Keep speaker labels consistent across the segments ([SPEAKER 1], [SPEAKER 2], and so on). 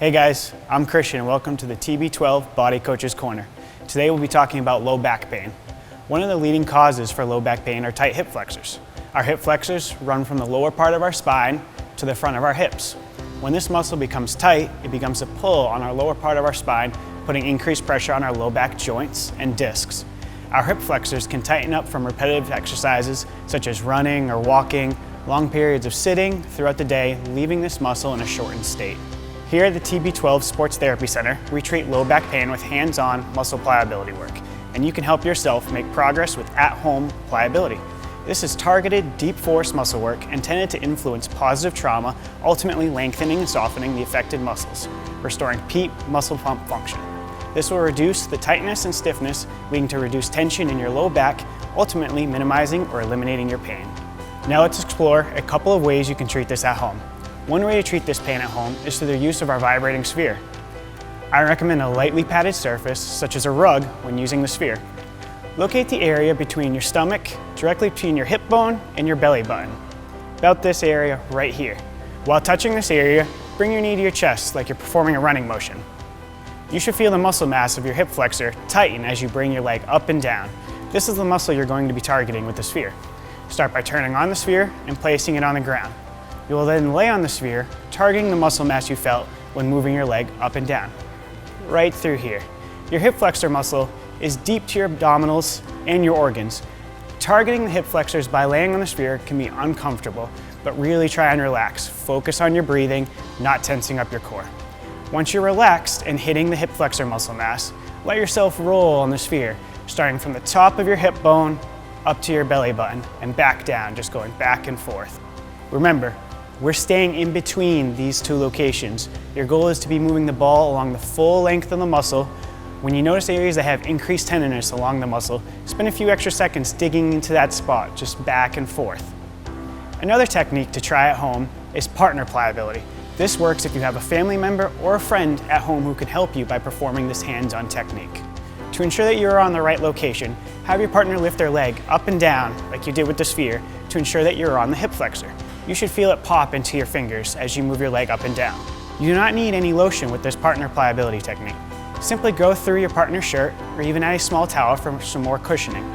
[SPEAKER 1] Hey guys, I'm Christian and welcome to the TB12 Body Coach's Corner. Today we'll be talking about low back pain. One of the leading causes for low back pain are tight hip flexors. Our hip flexors run from the lower part of our spine to the front of our hips. When this muscle becomes tight, it becomes a pull on our lower part of our spine, putting increased pressure on our low back joints and discs. Our hip flexors can tighten up from repetitive exercises such as running or walking, long periods of sitting throughout the day, leaving this muscle in a shortened state. Here at the TB12 Sports Therapy Center, we treat low back pain with hands-on muscle pliability work, and you can help yourself make progress with at-home pliability. This is targeted, deep force muscle work intended to influence positive trauma, ultimately lengthening and softening the affected muscles, restoring peak muscle pump function. This will reduce the tightness and stiffness, leading to reduced tension in your low back, ultimately minimizing or eliminating your pain. Now let's explore a couple of ways you can treat this at home. One way to treat this pain at home is through the use of our Vibrating Sphere. I recommend a lightly padded surface, such as a rug, when using the sphere. Locate the area between your stomach, directly between your hip bone and your belly button. About this area right here. While touching this area, bring your knee to your chest like you're performing a running motion. You should feel the muscle mass of your hip flexor tighten as you bring your leg up and down. This is the muscle you're going to be targeting with the sphere. Start by turning on the sphere and placing it on the ground. You will then lay on the sphere, targeting the muscle mass you felt when moving your leg up and down. Right through here. Your hip flexor muscle is deep to your abdominals and your organs. Targeting the hip flexors by laying on the sphere can be uncomfortable, but really try and relax. Focus on your breathing, not tensing up your core. Once you're relaxed and hitting the hip flexor muscle mass, let yourself roll on the sphere, starting from the top of your hip bone up to your belly button and back down, just going back and forth. Remember, we're staying in between these two locations. Your goal is to be moving the ball along the full length of the muscle. When you notice areas that have increased tenderness along the muscle, spend a few extra seconds digging into that spot, just back and forth. Another technique to try at home is partner pliability. This works if you have a family member or a friend at home who can help you by performing this hands-on technique. To ensure that you're on the right location, have your partner lift their leg up and down like you did with the sphere to ensure that you're on the hip flexor. You should feel it pop into your fingers as you move your leg up and down. You do not need any lotion with this partner pliability technique. Simply go through your partner's shirt or even add a small towel for some more cushioning.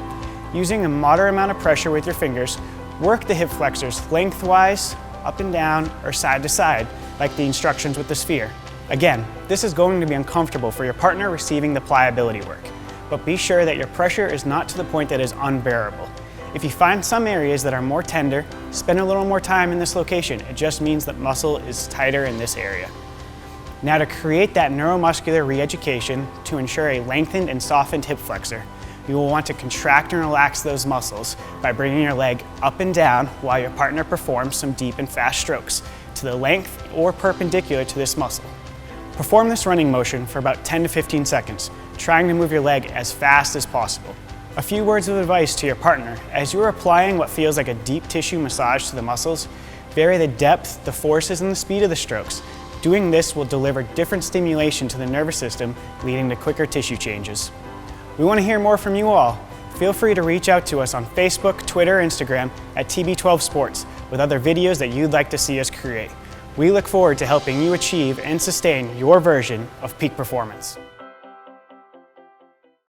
[SPEAKER 1] Using a moderate amount of pressure with your fingers, work the hip flexors lengthwise, up and down, or side to side, like the instructions with the sphere. Again, this is going to be uncomfortable for your partner receiving the pliability work, but be sure that your pressure is not to the point that is unbearable. If you find some areas that are more tender, spend a little more time in this location. It just means that muscle is tighter in this area. Now to create that neuromuscular re-education to ensure a lengthened and softened hip flexor, you will want to contract and relax those muscles by bringing your leg up and down while your partner performs some deep and fast strokes to the length or perpendicular to this muscle. Perform this running motion for about 10 to 15 seconds, trying to move your leg as fast as possible. A few words of advice to your partner. As you are applying what feels like a deep tissue massage to the muscles, vary the depth, the forces, and the speed of the strokes. Doing this will deliver different stimulation to the nervous system, leading to quicker tissue changes. We want to hear more from you all. Feel free to reach out to us on Facebook, Twitter, Instagram at TB12 Sports with other videos that you'd like to see us create. We look forward to helping you achieve and sustain your version of peak performance.